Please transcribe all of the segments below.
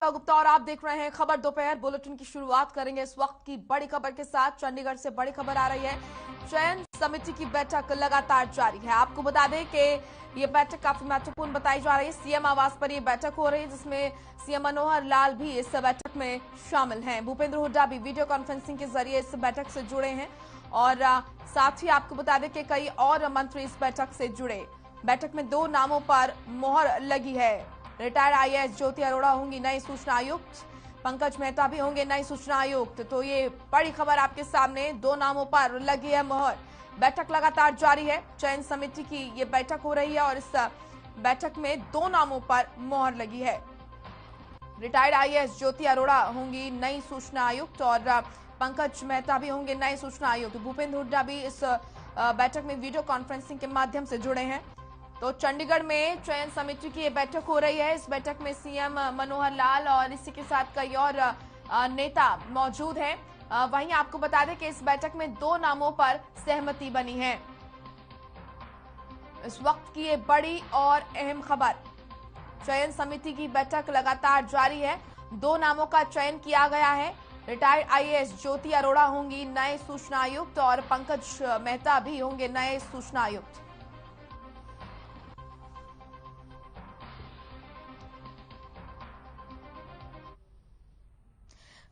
गुप्ता और आप देख रहे हैं खबर दोपहर बुलेटिन की शुरुआत करेंगे इस वक्त की बड़ी खबर के साथ। चंडीगढ़ से बड़ी खबर आ रही है। चयन समिति की बैठक लगातार जारी है। आपको बता दें कि ये बैठक काफी महत्वपूर्ण बताई जा रही है। सीएम आवास पर ये बैठक हो रही है जिसमें सीएम मनोहर लाल भी इस बैठक में शामिल हैं। भूपेंद्र हुड्डा भी वीडियो कॉन्फ्रेंसिंग के जरिए इस बैठक से जुड़े हैं और साथ ही आपको बता दें कि कई और मंत्री इस बैठक से जुड़े। बैठक में 2 नामों पर मोहर लगी है। रिटायर्ड आईएएस ज्योति अरोड़ा होंगी नई सूचना आयुक्त, पंकज मेहता भी होंगे नई सूचना आयुक्त। तो ये बड़ी खबर आपके सामने, 2 नामों पर लगी है मोहर। बैठक लगातार जारी है। चयन समिति की ये बैठक हो रही है और इस बैठक में 2 नामों पर मोहर लगी है। रिटायर्ड आईएएस ज्योति अरोड़ा होंगी नई सूचना आयुक्त और पंकज मेहता भी होंगे नए सूचना आयुक्त। भूपेंद्र हुड्डा भी इस बैठक में वीडियो कॉन्फ्रेंसिंग के माध्यम से जुड़े हैं। तो चंडीगढ़ में चयन समिति की ये बैठक हो रही है। इस बैठक में सीएम मनोहर लाल और इसी के साथ कई और नेता मौजूद हैं। वहीं आपको बता दें कि इस बैठक में 2 नामों पर सहमति बनी है। इस वक्त की ये बड़ी और अहम खबर, चयन समिति की बैठक लगातार जारी है। 2 नामों का चयन किया गया है। रिटायर्ड आईएएस ज्योति अरोड़ा होंगी नए सूचना आयुक्त और पंकज मेहता भी होंगे नए सूचना आयुक्त।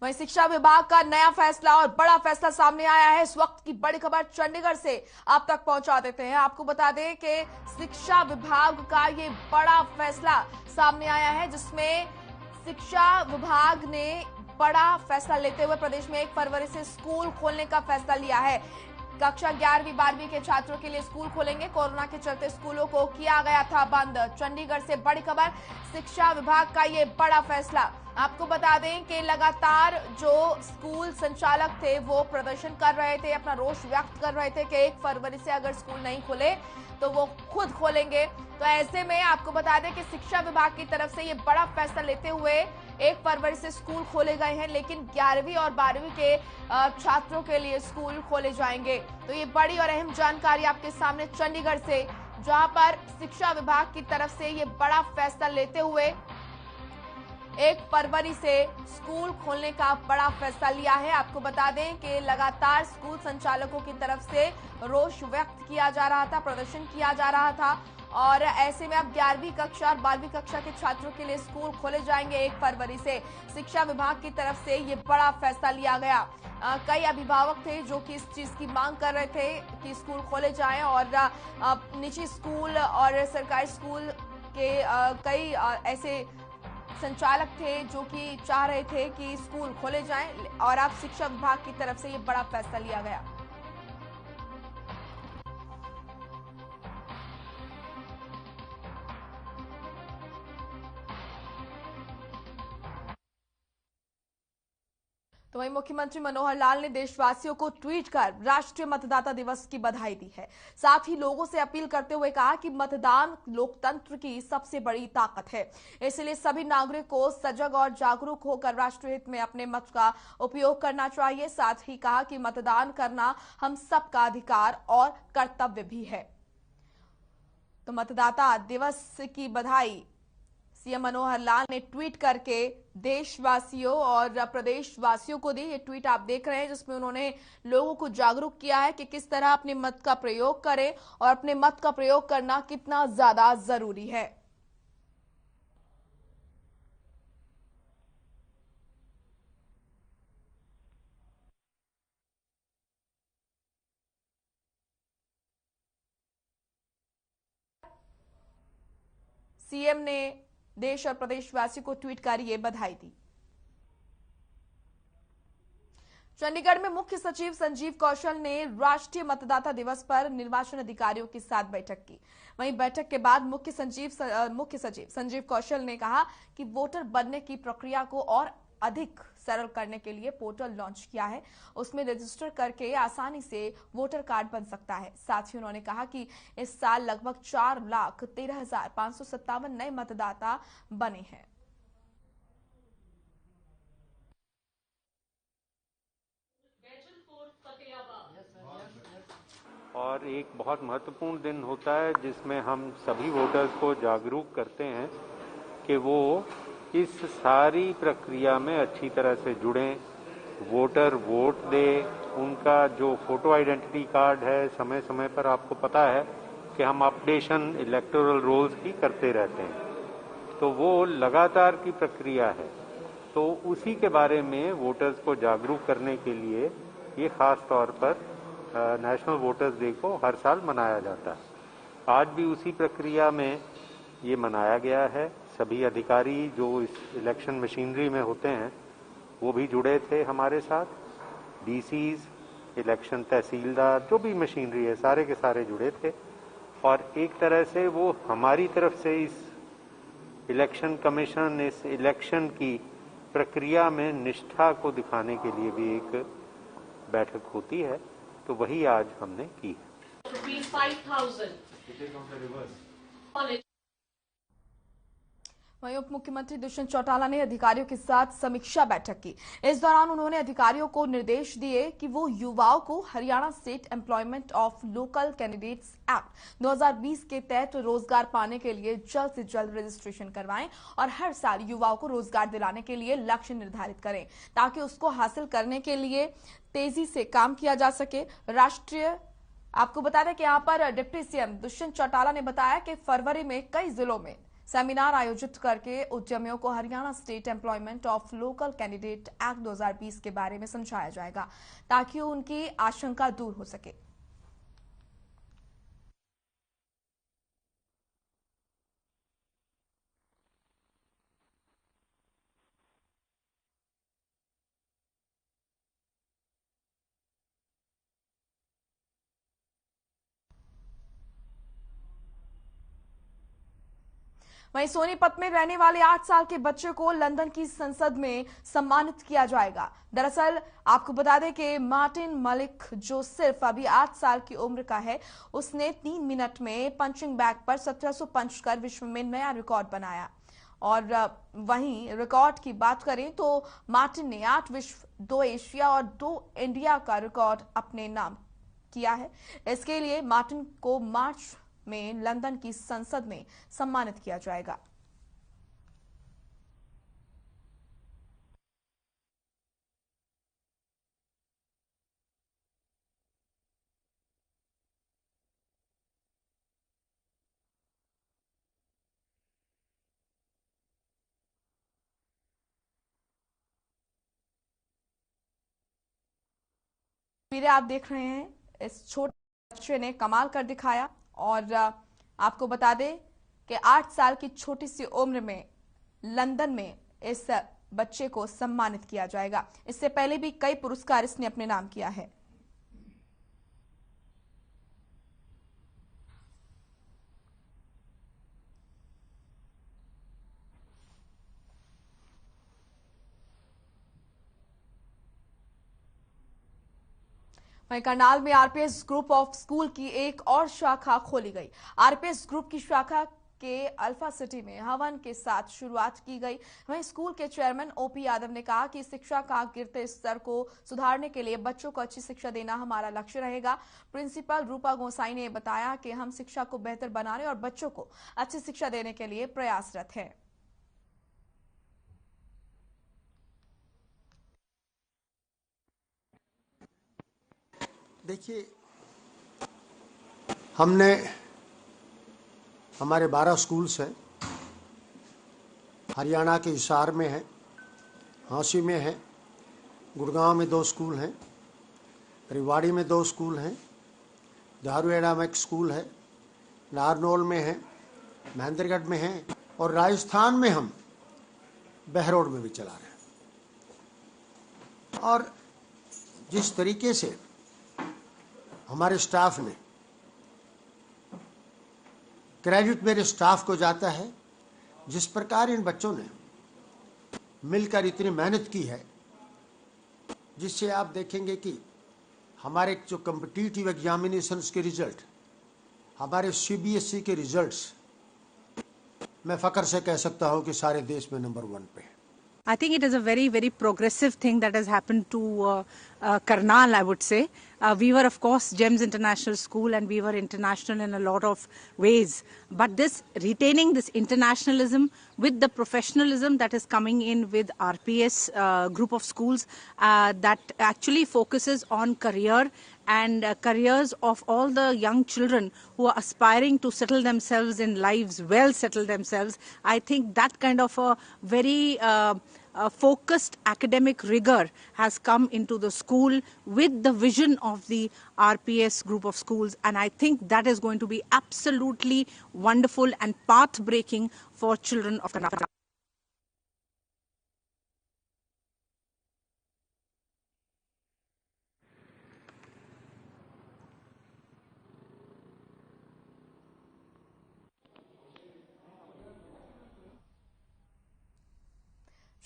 वहीं शिक्षा विभाग का नया फैसला और बड़ा फैसला सामने आया है। इस वक्त की बड़ी खबर चंडीगढ़ से आप तक पहुंचा देते हैं। आपको बता दें कि शिक्षा विभाग का ये बड़ा फैसला सामने आया है जिसमें शिक्षा विभाग ने बड़ा फैसला लेते हुए प्रदेश में 1 फरवरी से स्कूल खोलने का फैसला लिया है। कक्षा 11वीं 12वीं के छात्रों के लिए स्कूल खोलेंगे। कोरोना के चलते स्कूलों को किया गया था बंद। चंडीगढ़ से बड़ी खबर, शिक्षा विभाग का ये बड़ा फैसला। आपको बता दें कि लगातार जो स्कूल संचालक थे वो प्रदर्शन कर रहे थे, अपना रोष व्यक्त कर रहे थे कि 1 फरवरी से अगर स्कूल नहीं खुले तो वो खुद खोलेंगे। तो ऐसे में आपको बता दें कि शिक्षा विभाग की तरफ से ये बड़ा फैसला लेते हुए 1 फरवरी से स्कूल खोले गए हैं, लेकिन 11वीं और 12वीं के छात्रों के लिए स्कूल खोले जाएंगे। तो ये बड़ी और अहम जानकारी आपके सामने चंडीगढ़ से, जहां पर शिक्षा विभाग की तरफ से ये बड़ा फैसला लेते हुए 1 फरवरी से स्कूल खोलने का बड़ा फैसला लिया है। आपको बता दें कि लगातार स्कूल संचालकों की तरफ से रोष व्यक्त किया जा रहा था, प्रदर्शन किया जा रहा था और ऐसे में अब 11वीं कक्षा और 12वीं कक्षा के छात्रों के लिए स्कूल खोले जाएंगे 1 फरवरी से। शिक्षा विभाग की तरफ से ये बड़ा फैसला लिया गया। कई अभिभावक थे जो कि इस चीज की मांग कर रहे थे कि स्कूल खोले जाएं और निजी स्कूल और सरकारी स्कूल के कई ऐसे संचालक थे जो कि चाह रहे थे कि स्कूल खोले जाएं और अब शिक्षा विभाग की तरफ से ये बड़ा फैसला लिया गया। तो वहीं मुख्यमंत्री मनोहर लाल ने देशवासियों को ट्वीट कर राष्ट्रीय मतदाता दिवस की बधाई दी है। साथ ही लोगों से अपील करते हुए कहा कि मतदान लोकतंत्र की सबसे बड़ी ताकत है, इसलिए सभी नागरिक को सजग और जागरूक होकर राष्ट्रीय हित में अपने मत का उपयोग करना चाहिए। साथ ही कहा कि मतदान करना हम सबका अधिकार और कर्तव्य भी है। तो मतदाता दिवस की बधाई सीएम मनोहर लाल ने ट्वीट करके देशवासियों और प्रदेशवासियों को दी। ये ट्वीट आप देख रहे हैं जिसमें उन्होंने लोगों को जागरूक किया है कि किस तरह अपने मत का प्रयोग करें और अपने मत का प्रयोग करना कितना ज्यादा जरूरी है। सीएम ने देश और प्रदेशवासियों को ट्वीट कर ये बधाई दी। चंडीगढ़ में मुख्य सचिव संजीव कौशल ने राष्ट्रीय मतदाता दिवस पर निर्वाचन अधिकारियों के साथ बैठक की। वहीं बैठक के बाद मुख्य सचिव संजीव कौशल ने कहा कि वोटर बनने की प्रक्रिया को और अधिक सरल करने के लिए पोर्टल लॉन्च किया है। उसमें रजिस्टर करके आसानी से वोटर कार्ड बन सकता है। साथ ही उन्होंने कहा कि इस साल लगभग 4,13,557 नए मतदाता बने हैं। और एक बहुत महत्वपूर्ण दिन होता है जिसमें हम सभी वोटर्स को जागरूक करते हैं कि वो इस सारी प्रक्रिया में अच्छी तरह से जुड़ें, वोटर वोट दे, उनका जो फोटो आइडेंटिटी कार्ड है समय समय पर, आपको पता है कि हम अपडेशन इलेक्टोरल रोल्स की करते रहते हैं, तो वो लगातार की प्रक्रिया है। तो उसी के बारे में वोटर्स को जागरूक करने के लिए ये खास तौर पर नेशनल वोटर्स डे को हर साल मनाया जाता है। आज भी उसी प्रक्रिया में ये मनाया गया है। सभी अधिकारी जो इस इलेक्शन मशीनरी में होते हैं वो भी जुड़े थे हमारे साथ, डीसीज, इलेक्शन तहसीलदार, जो भी मशीनरी है सारे के सारे जुड़े थे। और एक तरह से वो हमारी तरफ से इस इलेक्शन कमीशन, इस इलेक्शन की प्रक्रिया में निष्ठा को दिखाने के लिए भी एक बैठक होती है, तो वही आज हमने की है। 5,000 वहीं उप मुख्यमंत्री दुष्यंत चौटाला ने अधिकारियों के साथ समीक्षा बैठक की। इस दौरान उन्होंने अधिकारियों को निर्देश दिए कि वो युवाओं को Haryana state employment of local candidates act 2020 के तहत रोजगार पाने के लिए जल्द से जल्द रजिस्ट्रेशन करवाएं और हर साल युवाओं को रोजगार दिलाने के लिए लक्ष्य निर्धारित करें, ताकि उसको हासिल करने के लिए तेजी से काम किया जा सके। राष्ट्रीय आपको बता दें कि यहाँ पर डिप्टी सीएम दुष्यंत चौटाला ने बताया कि फरवरी में कई जिलों में सेमिनार आयोजित करके उद्यमियों को Haryana state employment of local candidate act 2020 के बारे में समझाया जाएगा, ताकि उनकी आशंका दूर हो सके। वहीं सोनीपत में रहने वाले 8 साल के बच्चे को लंदन की संसद में सम्मानित किया जाएगा। दरअसल आपको बता दें कि मार्टिन मलिक, जो सिर्फ अभी 8 साल की उम्र का है, उसने 3 मिनट में पंचिंग बैग पर 1700 पंच कर विश्व में नया रिकॉर्ड बनाया। और वहीं रिकॉर्ड की बात करें तो मार्टिन ने 8 विश्व, 2 एशिया और 2 इंडिया का रिकॉर्ड अपने नाम किया है। इसके लिए मार्टिन को मार्च में लंदन की संसद में सम्मानित किया जाएगा। तस्वीरें आप देख रहे हैं, इस छोटे बच्चे ने कमाल कर दिखाया। और आपको बता दें कि 8 साल की छोटी सी उम्र में लंदन में इस बच्चे को सम्मानित किया जाएगा। इससे पहले भी कई पुरस्कार इसने अपने नाम किया है। वहीं करनाल में आरपीएस ग्रुप ऑफ स्कूल की एक और शाखा खोली गई। आरपीएस ग्रुप की शाखा के अल्फा सिटी में हवन के साथ शुरुआत की गई। वहीं स्कूल के चेयरमैन ओपी यादव ने कहा कि शिक्षा का गिरते स्तर को सुधारने के लिए बच्चों को अच्छी शिक्षा देना हमारा लक्ष्य रहेगा। प्रिंसिपल रूपा गोसाई ने बताया कि हम शिक्षा को बेहतर बनाने और बच्चों को अच्छी शिक्षा देने के लिए प्रयासरत हैं। देखिए, हमने हमारे 12 स्कूल्स हैं। हरियाणा के हिसार में है, हाँसी में है, गुड़गांव में 2 स्कूल हैं, रेवाड़ी में 2 स्कूल हैं, धारूहेड़ा में एक स्कूल है, नारनौल में है, महेंद्रगढ़ में है, और राजस्थान में हम बहरोड में भी चला रहे हैं। और जिस तरीके से हमारे स्टाफ ने, क्रेडिट मेरे स्टाफ को जाता है, जिस प्रकार इन बच्चों ने मिलकर इतनी मेहनत की है, जिससे आप देखेंगे कि हमारे जो कॉम्पिटिटिव एग्जामिनेशंस के रिजल्ट, हमारे सीबीएसई के रिजल्ट्स, मैं फख्र से कह सकता हूं कि सारे देश में नंबर 1 पे है। I think it is a very, very progressive thing that has happened to Karnal, I would say. We were, of course, GEMS International School, and we were international in a lot of ways. But this retaining this internationalism with the professionalism that is coming in with RPS group of schools that actually focuses on career and careers of all the young children who are aspiring to settle themselves in lives, well settle themselves. I think that kind of a very focused academic rigor has come into the school with the vision of the RPS group of schools, and I think that is going to be absolutely wonderful and path-breaking for children of Karnataka.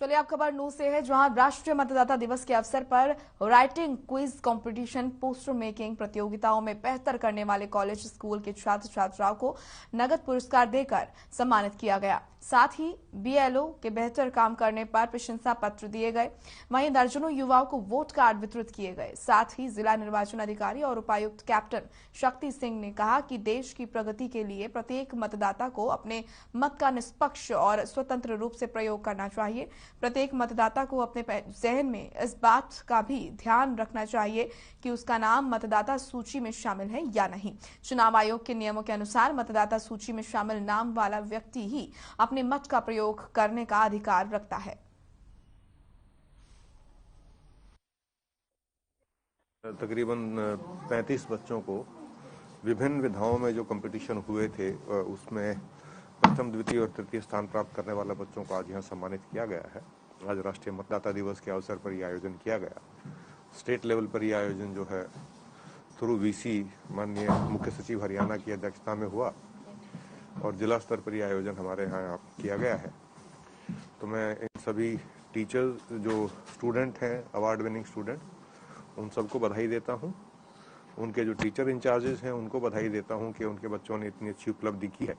चलिए अब खबर नू से है, जहां राष्ट्रीय मतदाता दिवस के अवसर पर writing quiz competition, poster making प्रतियोगिताओं में बेहतर करने वाले कॉलेज स्कूल के छात्र छात्राओं को नगद पुरस्कार देकर सम्मानित किया गया। साथ ही बीएलओ के बेहतर काम करने पर प्रशंसा पत्र दिए गए। वहीं दर्जनों युवाओं को वोट कार्ड वितरित किए गए। साथ ही जिला निर्वाचन अधिकारी और उपायुक्त कैप्टन शक्ति सिंह ने कहा कि देश की प्रगति के लिए प्रत्येक मतदाता को अपने मत का निष्पक्ष और स्वतंत्र रूप से प्रयोग करना चाहिए। प्रत्येक मतदाता को अपने जहन में इस बात का भी ध्यान रखना चाहिए कि उसका नाम मतदाता सूची में शामिल है या नहीं। चुनाव आयोग के नियमों के अनुसार मतदाता सूची में शामिल नाम वाला व्यक्ति ही अपने मत का प्रयोग करने का अधिकार रखता है। तकरीबन 35 बच्चों को विभिन्न विधाओं में जो कंपटीशन हुए थे उसमें प्रथम, द्वितीय और तृतीय स्थान प्राप्त करने वाले बच्चों को आज यहाँ सम्मानित किया गया है। आज राष्ट्रीय मतदाता दिवस के अवसर पर यह आयोजन किया गया। स्टेट लेवल पर यह आयोजन जो है थ्रू वीसी माननीय मुख्य सचिव हरियाणा की अध्यक्षता में हुआ और जिला स्तर पर यह आयोजन हमारे यहाँ किया गया है। तो मैं इन सभी टीचर्स जो स्टूडेंट हैं, अवार्ड विनिंग स्टूडेंट, उन सबको बधाई देता हूँ। उनके जो टीचर इंचार्जेस हैं उनको बधाई देता हूँ कि उनके बच्चों ने इतनी अच्छी उपलब्धि की है।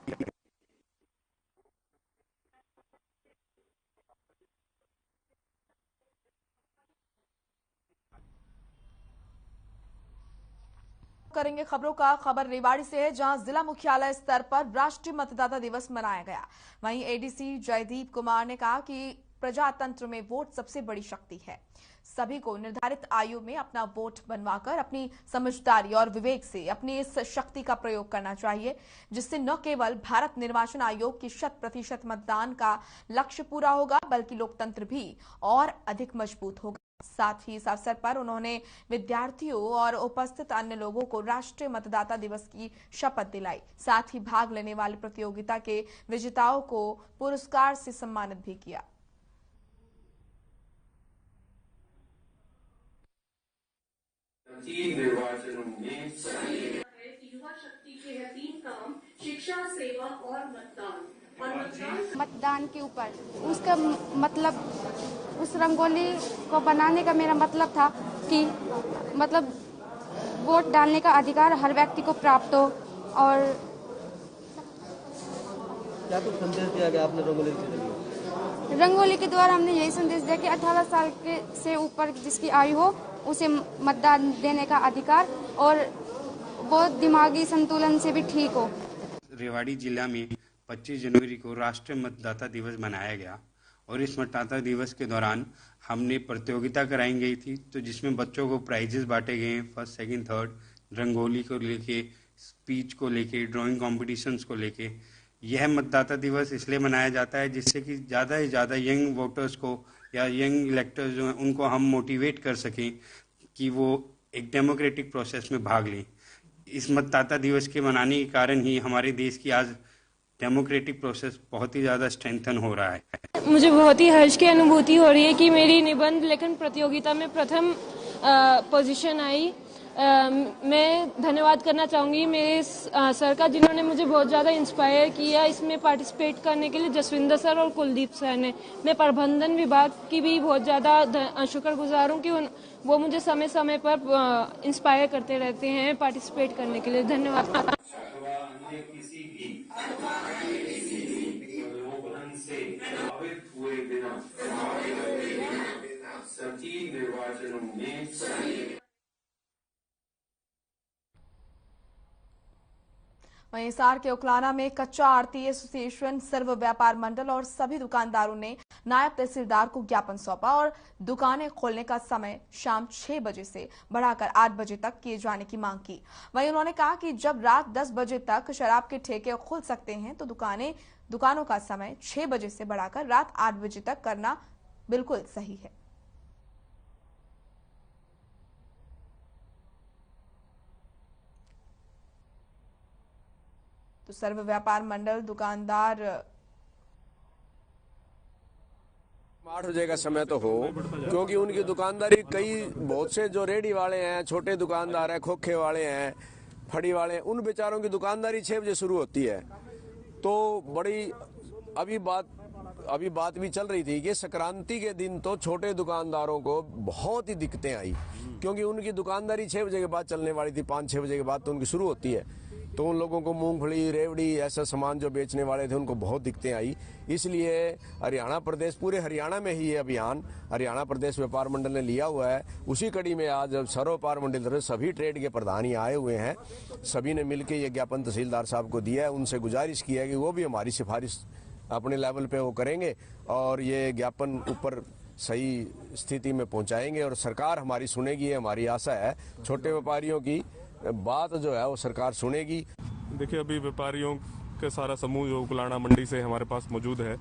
करेंगे खबरों का। खबर रेवाड़ी से है, जहां जिला मुख्यालय स्तर पर राष्ट्रीय मतदाता दिवस मनाया गया। वहीं एडीसी जयदीप कुमार ने कहा कि प्रजातंत्र में वोट सबसे बड़ी शक्ति है। सभी को निर्धारित आयु में अपना वोट बनवाकर अपनी समझदारी और विवेक से अपनी इस शक्ति का प्रयोग करना चाहिए, जिससे न केवल भारत निर्वाचन आयोग की 100% मतदान का लक्ष्य पूरा होगा, बल्कि लोकतंत्र भी और अधिक मजबूत होगा। साथ ही इस अवसर पर उन्होंने विद्यार्थियों और उपस्थित अन्य लोगों को राष्ट्रीय मतदाता दिवस की शपथ दिलाई। साथ ही भाग लेने वाली प्रतियोगिता के विजेताओं को पुरस्कार से सम्मानित भी किया। युवा शक्ति के है 3 काम: शिक्षा, सेवा और मतदान। मतदान के ऊपर उसका मतलब, उस रंगोली को बनाने का मेरा मतलब था कि मतलब वोट डालने का अधिकार हर व्यक्ति को प्राप्त हो। और क्या कुछ संदेश दिया गया आपने रंगोली के द्वारा? हमने यही संदेश दिया कि 18 साल के से ऊपर जिसकी आयु हो उसे मतदान देने का अधिकार, और वो दिमागी संतुलन से भी ठीक हो। रेवाड़ी जिला में 25 जनवरी को राष्ट्रीय मतदाता दिवस मनाया गया और इस मतदाता दिवस के दौरान हमने प्रतियोगिता कराई गई थी, तो जिसमें बच्चों को प्राइजेस बांटे गए हैं, फर्स्ट, सेकंड, थर्ड, रंगोली को लेके, स्पीच को लेके, ड्राइंग कॉम्पिटिशन्स को लेके। यह मतदाता दिवस इसलिए मनाया जाता है जिससे कि ज़्यादा से ज़्यादा यंग वोटर्स को या यंग इलेक्टर्स जो हैं उनको हम मोटिवेट कर सकें कि वो एक डेमोक्रेटिक प्रोसेस में भाग लें। इस मतदाता दिवस के मनाने के कारण ही हमारे देश की आज डेमोक्रेटिक प्रोसेस बहुत ही ज़्यादा स्ट्रेंथन हो रहा है। मुझे बहुत ही हर्ष की अनुभूति हो रही है कि मेरी निबंध लेखन प्रतियोगिता में प्रथम पोजीशन आई। मैं धन्यवाद करना चाहूँगी मेरे सर का, जिन्होंने मुझे बहुत ज़्यादा इंस्पायर किया इसमें पार्टिसिपेट करने के लिए, जसविंदर सर और कुलदीप सर ने। मैं प्रबंधन विभाग की भी बहुत ज़्यादा शुक्रगुजार हूँ कि वो मुझे समय समय पर इंस्पायर करते रहते हैं पार्टिसिपेट करने के लिए। धन्यवाद। किसी भी प्रलोभन से प्रभावित हुए हुए बिना सचिव निर्वाचनों में वहीं हिसार के उकलाना में कच्चा आड़ती एसोसिएशन, सर्व व्यापार मंडल और सभी दुकानदारों ने नायब तहसीलदार को ज्ञापन सौंपा और दुकानें खोलने का समय शाम 6 बजे से बढ़ाकर 8 बजे तक किए जाने की मांग की। वहीं उन्होंने कहा कि जब रात 10 बजे तक शराब के ठेके खुल सकते हैं तो दुकानों का समय 6 बजे से बढ़ाकर रात 8 बजे तक करना बिल्कुल सही है। तो सर्व व्यापार मंडल दुकानदार 8 बजे का समय तो हो, क्योंकि उनकी दुकानदारी बहुत से जो रेडी वाले हैं, छोटे दुकानदार हैं, खोखे वाले हैं, फड़ी वाले हैं, उन बेचारों की दुकानदारी 6 बजे शुरू होती है। तो बड़ी अभी बात भी चल रही थी कि संक्रांति के दिन तो छोटे दुकानदारों को बहुत ही दिक्कतें आई, क्योंकि उनकी दुकानदारी 6 बजे के बाद चलने वाली थी। 5-6 बजे के बाद तो उनकी शुरू होती है। तो उन लोगों को मूंगफली, रेवड़ी ऐसा सामान जो बेचने वाले थे उनको बहुत दिक्कतें आई। इसलिए हरियाणा प्रदेश, पूरे हरियाणा में ही ये अभियान हरियाणा प्रदेश व्यापार मंडल ने लिया हुआ है। उसी कड़ी में आज सर्व व्यापार मंडल सभी ट्रेड के प्रधान ही आए हुए हैं। सभी ने मिलकर ये ज्ञापन तहसीलदार साहब को दिया है। उनसे गुजारिश की है कि वो भी हमारी सिफारिश अपने लेवल पे वो करेंगे और ये ज्ञापन ऊपर सही स्थिति में पहुंचाएंगे और सरकार हमारी सुनेगी, ये हमारी आशा है। छोटे व्यापारियों की बात जो है वो सरकार सुनेगी। देखिए, अभी व्यापारियों के सारा समूह जो उकलाना मंडी से हमारे पास मौजूद है,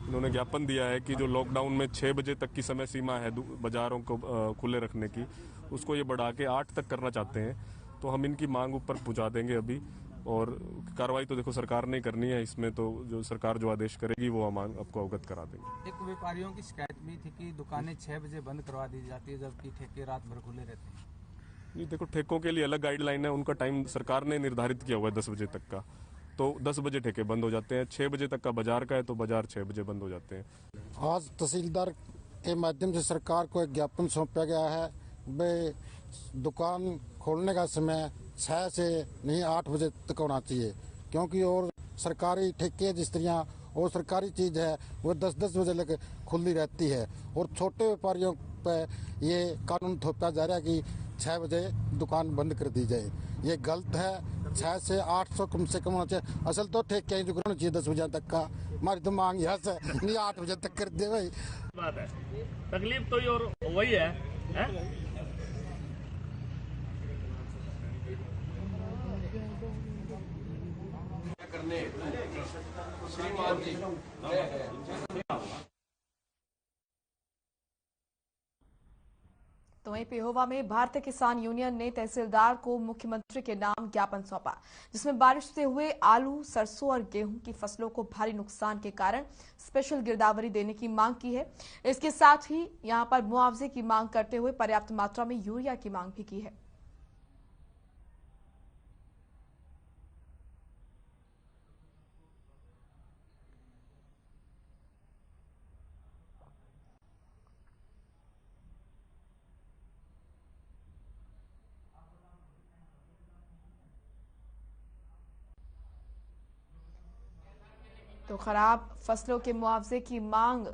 इन्होंने ज्ञापन दिया है कि जो लॉकडाउन में 6 बजे तक की समय सीमा है बाजारों को खुले रखने की, उसको ये बढ़ा के 8 तक करना चाहते हैं। तो हम इनकी मांग ऊपर पहुंचा देंगे अभी, और कार्रवाई तो देखो सरकार ने करनी है। इसमें तो जो सरकार जो आदेश करेगी वो हम आपको अवगत करा देंगे। एक व्यापारियों की शिकायत भी थी कि दुकानें 6 बजे बंद करवा दी जाती है, जबकि ठेके रात भर खुले रहते हैं। नहीं, देखो, ठेकों के लिए अलग गाइडलाइन है, उनका टाइम सरकार ने निर्धारित किया हुआ है 10 बजे तक का। तो 10 बजे ठेके बंद हो जाते हैं। 6 बजे तक का बाजार का है तो बाजार 6 बजे बंद हो जाते हैं। आज तहसीलदार के माध्यम से सरकार को एक ज्ञापन सौंपा गया है। वे दुकान खोलने का समय 6 से नहीं 8 बजे तक होना चाहिए, क्योंकि और सरकारी ठेके जिस्त्रियाँ और सरकारी चीज़ है वो 10-10 बजे तक खुली रहती है। और छोटे व्यापारियों पर ये कानून थोपा जा रहा है कि 6 बजे दुकान बंद कर दी जाए। ये गलत है। 6 से 800 कम से कम होना चाहिए। असल तो ठेके ही दुकान चाहिए 10 बजे तक का। हमारी तो मांग यहाँ से नहीं 8 बजे तक कर दे भाई। बात है, तकलीफ तो और वही है, करने श्रीमान जी तो वहीं पेहोवा में भारतीय किसान यूनियन ने तहसीलदार को मुख्यमंत्री के नाम ज्ञापन सौंपा, जिसमें बारिश से हुए आलू, सरसों और गेहूं की फसलों को भारी नुकसान के कारण स्पेशल गिरदावरी देने की मांग की है। इसके साथ ही यहां पर मुआवजे की मांग करते हुए पर्याप्त मात्रा में यूरिया की मांग भी की है। तो खराब फसलों के मुआवजे की मांग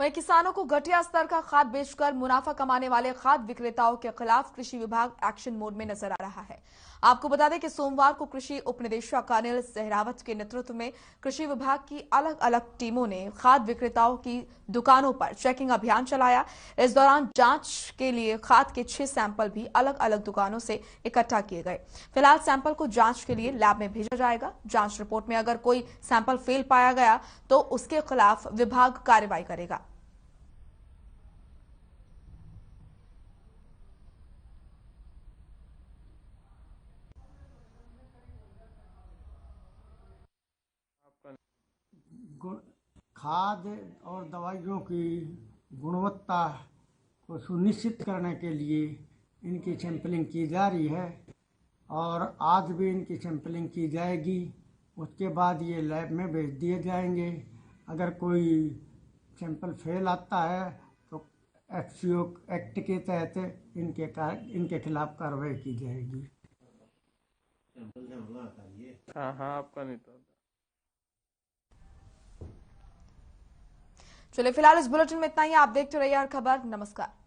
वहीं किसानों को घटिया स्तर का खाद बेचकर मुनाफा कमाने वाले खाद विक्रेताओं के खिलाफ कृषि विभाग एक्शन मोड में नजर आ रहा है। आपको बता दें कि सोमवार को कृषि उप निदेशक अनिल सहरावत के नेतृत्व में कृषि विभाग की अलग अलग टीमों ने खाद विक्रेताओं की दुकानों पर चेकिंग अभियान चलाया। इस दौरान जांच के लिए खाद के 6 सैंपल भी अलग अलग दुकानों से इकट्ठा किए गए। फिलहाल सैंपल को जांच के लिए लैब में भेजा जाएगा। जांच रिपोर्ट में अगर कोई सैंपल फेल पाया गया तो उसके खिलाफ विभाग कार्रवाई करेगा। खाद और दवाइयों की गुणवत्ता को सुनिश्चित करने के लिए इनकी सैंपलिंग की जा रही है और आज भी इनकी सैंपलिंग की जाएगी। उसके बाद ये लैब में भेज दिए जाएंगे। अगर कोई सैंपल फेल आता है तो FCO एक्ट के तहत इनके खिलाफ कार्रवाई की जाएगी। हाँ आपका नहीं था। चलिए फिलहाल इस बुलेटिन में इतना ही। आप देखते रहिए हर खबर। नमस्कार।